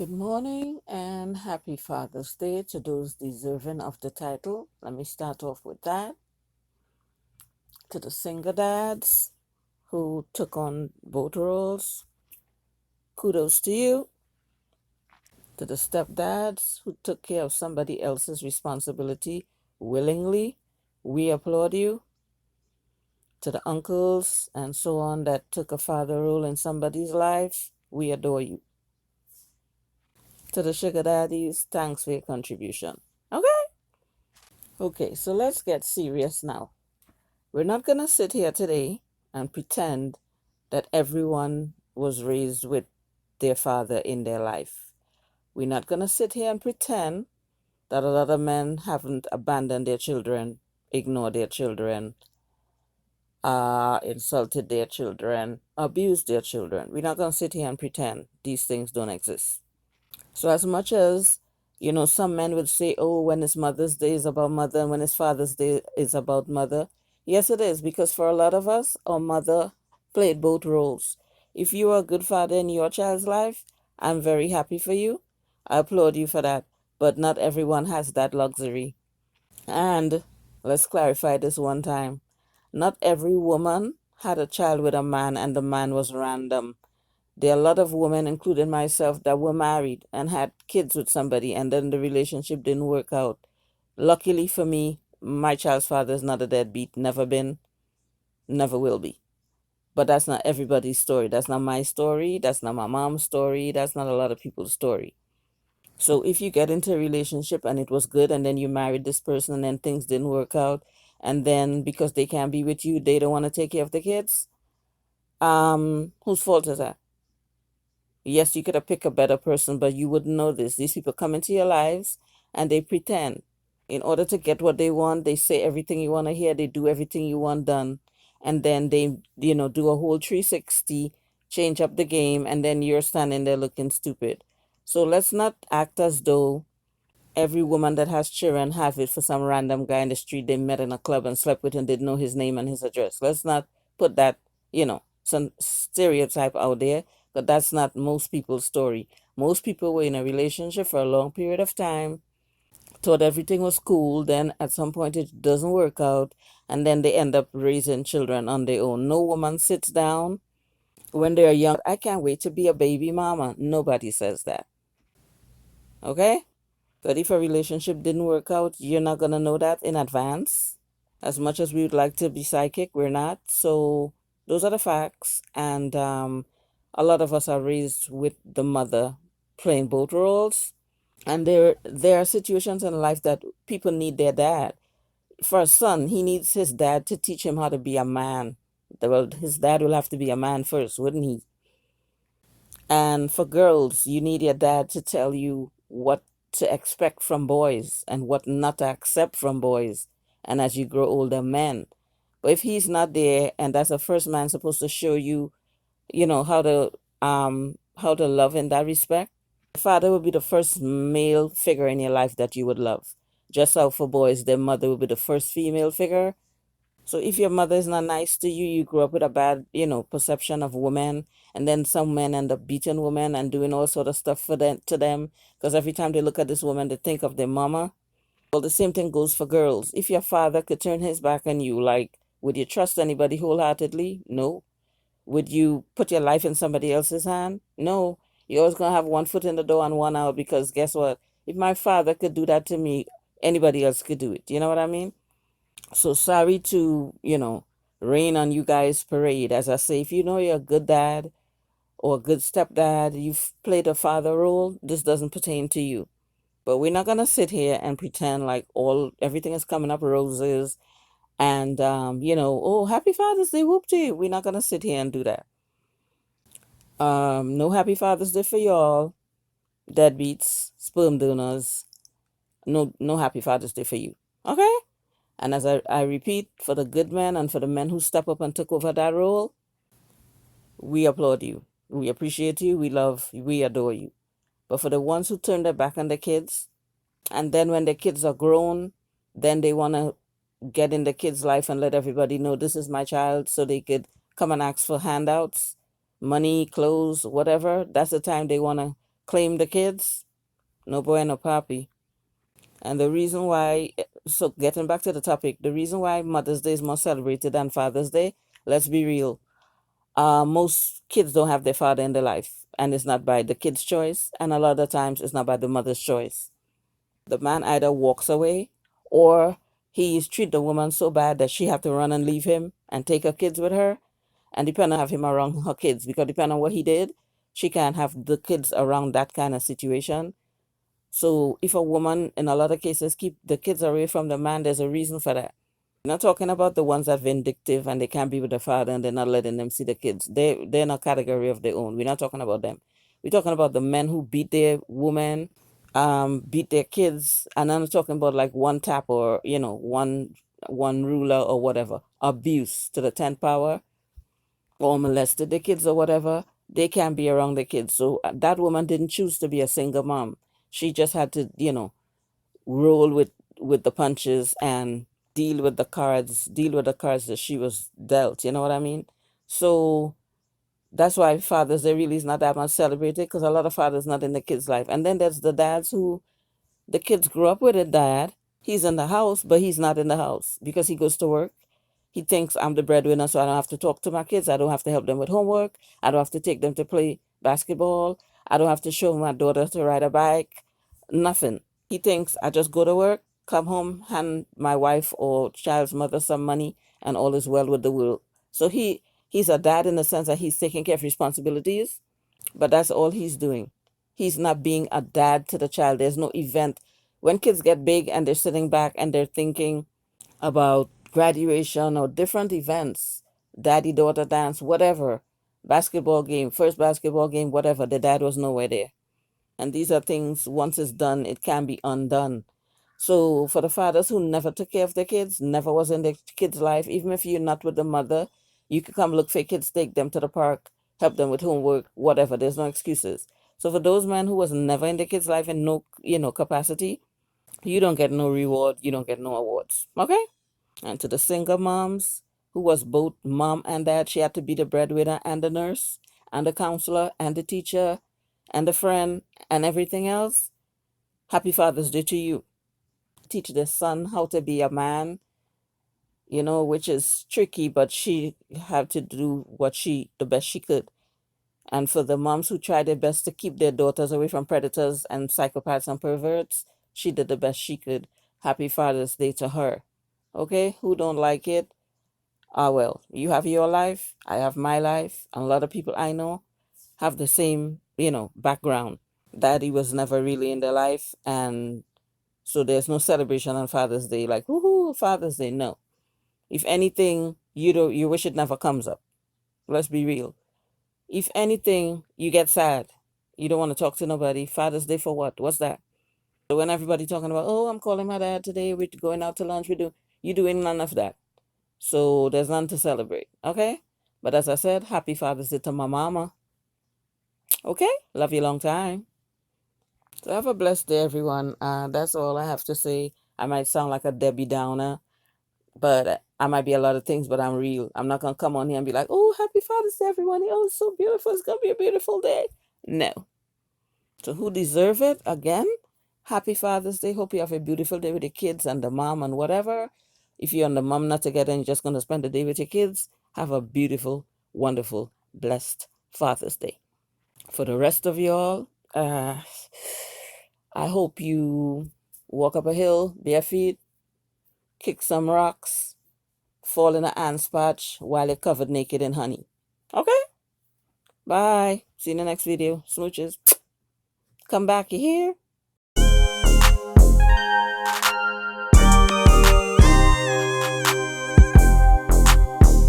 Good morning and happy Father's Day to those deserving of the title. Let me start off with that. To the single dads who took on both roles, kudos to you. To the stepdads who took care of somebody else's responsibility willingly, we applaud you. To the uncles and so on that took a father role in somebody's life, we adore you. To the sugar daddies, thanks for your contribution. Okay? Okay, so let's get serious now. We're not going to sit here today and pretend that everyone was raised with their father in their life. We're not going to sit here and pretend that a lot of men haven't abandoned their children, ignored their children, insulted their children, abused their children. We're not going to sit here and pretend these things don't exist. So as much as, some men would say, oh, when his Mother's Day is about mother and when his Father's Day is about mother. Yes, it is, because for a lot of us, our mother played both roles. If you are a good father in your child's life, I'm very happy for you. I applaud you for that. But not everyone has that luxury. And let's clarify this one time. Not every woman had a child with a man and the man was random. There are a lot of women, including myself, that were married and had kids with somebody, and then the relationship didn't work out. Luckily for me, my child's father is not a deadbeat, never been, never will be. But that's not everybody's story. That's not my story. That's not my mom's story. That's not a lot of people's story. So if you get into a relationship and it was good, and then you married this person and then things didn't work out, and then because they can't be with you, they don't want to take care of the kids, whose fault is that? Yes, you could have picked a better person, but you wouldn't know this. These people come into your lives and they pretend. In order to get what they want, they say everything you want to hear, they do everything you want done. And then they, do a whole 360, change up the game, and then you're standing there looking stupid. So let's not act as though every woman that has children have it for some random guy in the street they met in a club and slept with and didn't know his name and his address. Let's not put that, some stereotype out there, but that's not most people's story. Most people were in a relationship for a long period of time, thought everything was cool, then at some point it doesn't work out, and then they end up raising children on their own. No woman sits down when they're young, I can't wait to be a baby mama. Nobody says that. Okay? But if a relationship didn't work out, you're not going to know that in advance. As much as we would like to be psychic, we're not. So those are the facts. And a lot of us are raised with the mother playing both roles. And there are situations in life that people need their dad. For a son, he needs his dad to teach him how to be a man. Well, his dad will have to be a man first, wouldn't he? And for girls, you need your dad to tell you what to expect from boys and what not to accept from boys. And as you grow older, men. But if he's not there, and that's the first man supposed to show you, how to love in that respect. The father will be the first male figure in your life that you would love. Just how for boys, their mother will be the first female figure. So if your mother is not nice to you, you grew up with a bad, perception of women, and then some men end up beating women and doing all sort of stuff for them to them, because every time they look at this woman, they think of their mama. Well, the same thing goes for girls. If your father could turn his back on you, like, would you trust anybody wholeheartedly? No. Would you put your life in somebody else's hand? No. You're always gonna have one foot in the door and one out, because guess what? If my father could do that to me, anybody else could do it. You know what I mean? So sorry to, rain on you guys' parade. As I say, if you know you're a good dad or a good stepdad, you've played a father role, this doesn't pertain to you. But we're not gonna sit here and pretend like everything is coming up roses and oh, happy Father's Day, whoopty. We're not gonna sit here and do that. No happy Father's Day for y'all, deadbeats, sperm donors. No happy Father's Day for you. Okay? And as I repeat, for the good men and for the men who step up and took over that role, we applaud you. We appreciate you. We love you. We adore you. But for the ones who turn their back on their kids, and then when the kids are grown, then they want to get in the kid's life and let everybody know this is my child so they could come and ask for handouts, money, clothes, whatever. That's the time they want to claim the kids, no boy, no papi. And the reason why, so getting back to the topic, the reason why Mother's Day is more celebrated than Father's Day, let's be real. Most kids don't have their father in their life, and it's not by the kid's choice, and a lot of times it's not by the mother's choice. The man either walks away, or he's treat the woman so bad that she have to run and leave him and take her kids with her, and depend on have him around her kids, because depending on what he did, she can't have the kids around that kind of situation. So if a woman, in a lot of cases, keep the kids away from the man, there's a reason for that. We're not talking about the ones that are vindictive and they can't be with the father and they're not letting them see the kids. They're in a category of their own. We're not talking about them. We're talking about the men who beat their woman, beat their kids, and I'm not talking about like one tap or one ruler or whatever. Abuse to the 10th power, or molested the kids or whatever. They can't be around the kids. So that woman didn't choose to be a single mom. She just had to, roll with the punches and deal with the cards that she was dealt. You know what I mean? So that's why Father's Day really is not that much celebrated, because a lot of fathers not in the kids' life. And then there's the dads who the kids grew up with a dad. He's in the house, but he's not in the house because he goes to work. He thinks I'm the breadwinner, so I don't have to talk to my kids. I don't have to help them with homework. I don't have to take them to play basketball. I don't have to show my daughter to ride a bike. Nothing. He thinks I just go to work, come home, hand my wife or child's mother some money, and all is well with the world. So he's a dad in the sense that he's taking care of responsibilities, but that's all he's doing. He's not being a dad to the child. There's no event. When kids get big and they're sitting back and they're thinking about graduation or different events, daddy daughter dance, whatever, basketball game, first basketball game, whatever, the dad was nowhere there. And these are things, once it's done, it can be undone. So for the fathers who never took care of their kids, never was in their kids' life, even if you're not with the mother, you could come look for your kids, take them to the park, help them with homework, whatever. There's no excuses. So for those men who was never in their kids' life in no, capacity, you don't get no reward, you don't get no awards. Okay? And to the single moms who was both mom and dad, she had to be the breadwinner and the nurse and the counselor and the teacher and the friend and everything else. Happy Father's Day to you. Teach the son how to be a man, which is tricky, but she had to do the best she could. And for the moms who tried their best to keep their daughters away from predators and psychopaths and perverts, she did the best she could. Happy Father's Day to her. Okay? Who don't like it? Ah, well, you have your life, I have my life, and a lot of people I know have the same, background. Daddy was never really in their life, and so there's no celebration on Father's Day, like, woohoo, Father's Day. No. If anything, you wish it never comes up. Let's be real. If anything, you get sad. You don't want to talk to nobody. Father's Day for what? What's that? So when everybody talking about, oh, I'm calling my dad today, we're going out to lunch, you doing none of that. So there's none to celebrate. Okay? But as I said, happy Father's Day to my mama. Okay? Love you long time. So have a blessed day, everyone. That's all I have to say. I might sound like a Debbie Downer, but I might be a lot of things, but I'm real. I'm not going to come on here and be like, oh, happy Father's Day, everyone. Oh, it's so beautiful. It's going to be a beautiful day. No. So who deserve it? Again, happy Father's Day. Hope you have a beautiful day with the kids and the mom and whatever. If you and the mom not together and you're just going to spend the day with your kids, have a beautiful, wonderful, blessed Father's Day. For the rest of y'all, I hope you walk up a hill bare feet, kick some rocks, fall in an ant patch while you're covered naked in honey. Okay? Bye. See you in the next video. Smooches. Come back, you hear?